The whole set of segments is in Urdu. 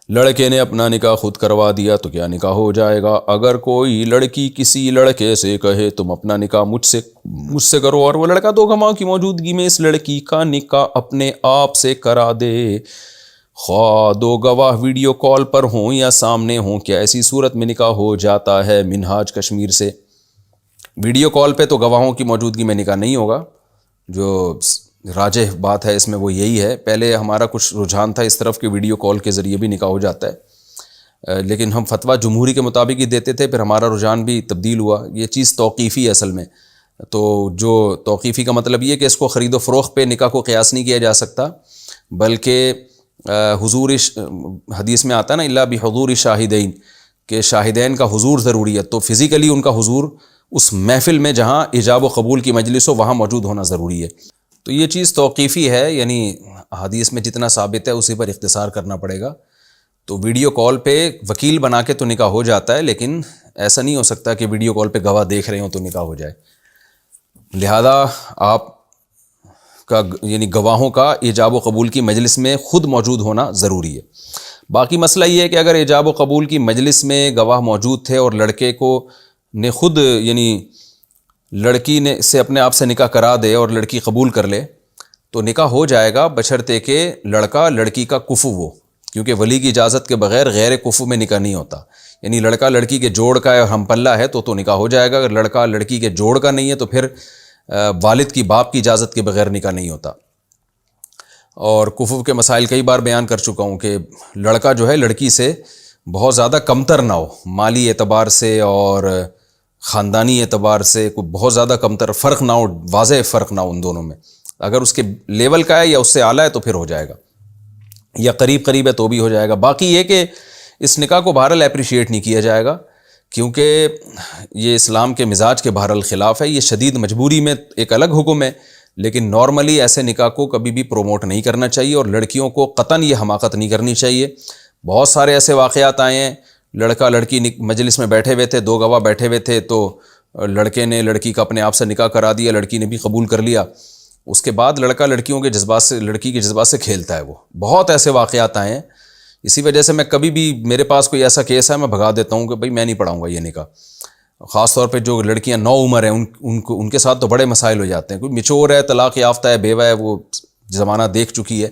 لڑکے نے اپنا نکاح خود کروا دیا تو کیا نکاح ہو جائے گا؟ اگر کوئی لڑکی کسی لڑکے سے کہے تم اپنا نکاح مجھ سے کرو، اور وہ لڑکا دو گواہوں کی موجودگی میں اس لڑکی کا نکاح اپنے آپ سے کرا دے، خواہ دو گواہ ویڈیو کال پر ہوں یا سامنے ہوں، کیا ایسی صورت میں نکاح ہو جاتا ہے؟ منہاج کشمیر سے۔ ویڈیو کال پہ تو گواہوں کی موجودگی میں نکاح نہیں ہوگا، جو راجح بات ہے اس میں وہ یہی ہے۔ پہلے ہمارا کچھ رجحان تھا اس طرف کہ ویڈیو کال کے ذریعے بھی نکاح ہو جاتا ہے، لیکن ہم فتویٰ جمہوری کے مطابق ہی دیتے تھے، پھر ہمارا رجحان بھی تبدیل ہوا۔ یہ چیز توقیفی ہے اصل میں، تو جو توقیفی کا مطلب یہ کہ اس کو خرید و فروخت پہ نکاح کو قیاس نہیں کیا جا سکتا، بلکہ حضور حدیث میں آتا ہے نا الا بحضور شاہدین، کہ شاہدین کا حضور ضروری ہے، تو فزیکلی ان کا حضور اس محفل میں جہاں ایجاب و قبول کی مجلس ہو وہاں موجود ہونا ضروری ہے۔ تو یہ چیز توقیفی ہے، یعنی حدیث میں جتنا ثابت ہے اسی پر اختصار کرنا پڑے گا۔ تو ویڈیو کال پہ وکیل بنا کے تو نکاح ہو جاتا ہے، لیکن ایسا نہیں ہو سکتا کہ ویڈیو کال پہ گواہ دیکھ رہے ہوں تو نکاح ہو جائے۔ لہذا آپ کا یعنی گواہوں کا ایجاب و قبول کی مجلس میں خود موجود ہونا ضروری ہے۔ باقی مسئلہ یہ ہے کہ اگر ایجاب و قبول کی مجلس میں گواہ موجود تھے اور لڑکے کو نے خود یعنی لڑکی نے سے اپنے آپ سے نکاح کرا دے اور لڑکی قبول کر لے تو نکاح ہو جائے گا، بشرطے کہ لڑکا لڑکی کا کفو ہو، کیونکہ ولی کی اجازت کے بغیر غیر کفو میں نکاح نہیں ہوتا۔ یعنی لڑکا لڑکی کے جوڑ کا ہے اور ہم پلہ ہے تو نکاح ہو جائے گا، اگر لڑکا لڑکی کے جوڑ کا نہیں ہے تو پھر والد کی باپ کی اجازت کے بغیر نکاح نہیں ہوتا۔ اور کفو کے مسائل کئی بار بیان کر چکا ہوں کہ لڑکا جو ہے لڑکی سے بہت زیادہ کمتر نہ ہو، مالی اعتبار سے اور خاندانی اعتبار سے کوئی بہت زیادہ کمتر فرق نہ ہو، واضح فرق نہ ہو ان دونوں میں۔ اگر اس کے لیول کا ہے یا اس سے اعلیٰ ہے تو پھر ہو جائے گا، یا قریب ہے تو بھی ہو جائے گا۔ باقی یہ کہ اس نکاح کو بہرحال اپریشیٹ نہیں کیا جائے گا، کیونکہ یہ اسلام کے مزاج کے بہرحال خلاف ہے۔ یہ شدید مجبوری میں ایک الگ حکم ہے، لیکن نارملی ایسے نکاح کو کبھی بھی پروموٹ نہیں کرنا چاہیے، اور لڑکیوں کو قطعاً یہ حماقت نہیں کرنی چاہیے۔ بہت سارے ایسے واقعات آئے ہیں، لڑکا لڑکی مجلس میں بیٹھے ہوئے تھے، دو گواہ بیٹھے ہوئے تھے، تو لڑکے نے لڑکی کا اپنے آپ سے نکاح کرا دیا، لڑکی نے بھی قبول کر لیا۔ اس کے بعد لڑکا لڑکیوں کے جذبات سے لڑکی کے جذبات سے کھیلتا ہے۔ وہ بہت ایسے واقعات آئے ہیں، اسی وجہ سے میں کبھی بھی میرے پاس کوئی ایسا کیس ہے میں بھگا دیتا ہوں کہ بھائی میں نہیں پڑھاؤں گا یہ نکاح۔ خاص طور پہ جو لڑکیاں نو عمر ہیں ان کے ساتھ تو بڑے مسائل ہو جاتے ہیں۔ کوئی میچور ہے، طلاق یافتہ ہے، بیوہ ہے، وہ زمانہ دیکھ چکی ہے،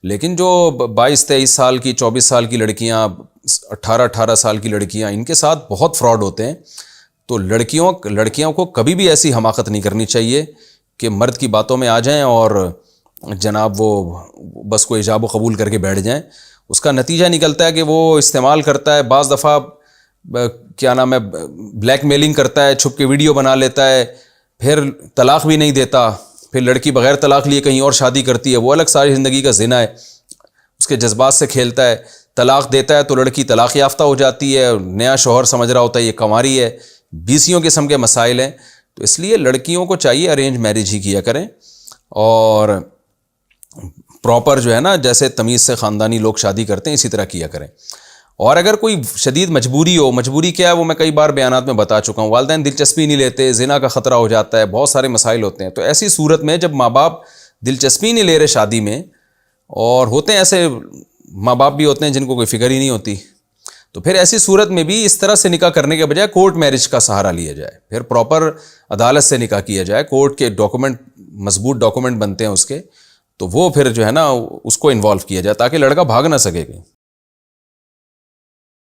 لیکن جو 22-23 سال کی، 24 سال کی لڑکیاں، 18 سال کی لڑکیاں، ان کے ساتھ بہت فراڈ ہوتے ہیں۔ تو لڑکیوں کو کبھی بھی ایسی حماقت نہیں کرنی چاہیے کہ مرد کی باتوں میں آ جائیں اور جناب وہ بس کو ایجاب و قبول کر کے بیٹھ جائیں۔ اس کا نتیجہ نکلتا ہے کہ وہ استعمال کرتا ہے، بعض دفعہ کیا نام ہے بلیک میلنگ کرتا ہے، چھپ کے ویڈیو بنا لیتا ہے، پھر طلاق بھی نہیں دیتا، پھر لڑکی بغیر طلاق لیے کہیں اور شادی کرتی ہے، وہ الگ ساری زندگی کا زنا ہے، اس کے جذبات سے کھیلتا ہے۔ طلاق دیتا ہے تو لڑکی طلاق یافتہ ہو جاتی ہے، نیا شوہر سمجھ رہا ہوتا ہے یہ کنواری ہے، 20 قسم کے مسائل ہیں۔ تو اس لیے لڑکیوں کو چاہیے ارینج میرج ہی کیا کریں، اور پراپر جو ہے نا جیسے تمیز سے خاندانی لوگ شادی کرتے ہیں اسی طرح کیا کریں۔ اور اگر کوئی شدید مجبوری ہو، مجبوری کیا ہے وہ میں کئی بار بیانات میں بتا چکا ہوں، والدین دلچسپی نہیں لیتے، زنا کا خطرہ ہو جاتا ہے، بہت سارے مسائل ہوتے ہیں، تو ایسی صورت میں جب ماں باپ دلچسپی نہیں لے رہے شادی میں، اور ہوتے ہیں ایسے ماں باپ بھی ہوتے ہیں جن کو کوئی فکر ہی نہیں ہوتی، تو پھر ایسی صورت میں بھی اس طرح سے نکاح کرنے کے بجائے کورٹ میرج کا سہارا لیا جائے، پھر پراپر عدالت سے نکاح کیا جائے، کورٹ کے ڈاکومنٹ، مضبوط ڈاکومنٹ بنتے ہیں اس کے، تو وہ پھر جو ہے نا اس کو انوالو کیا جائے تاکہ لڑکا بھاگ نہ سکے۔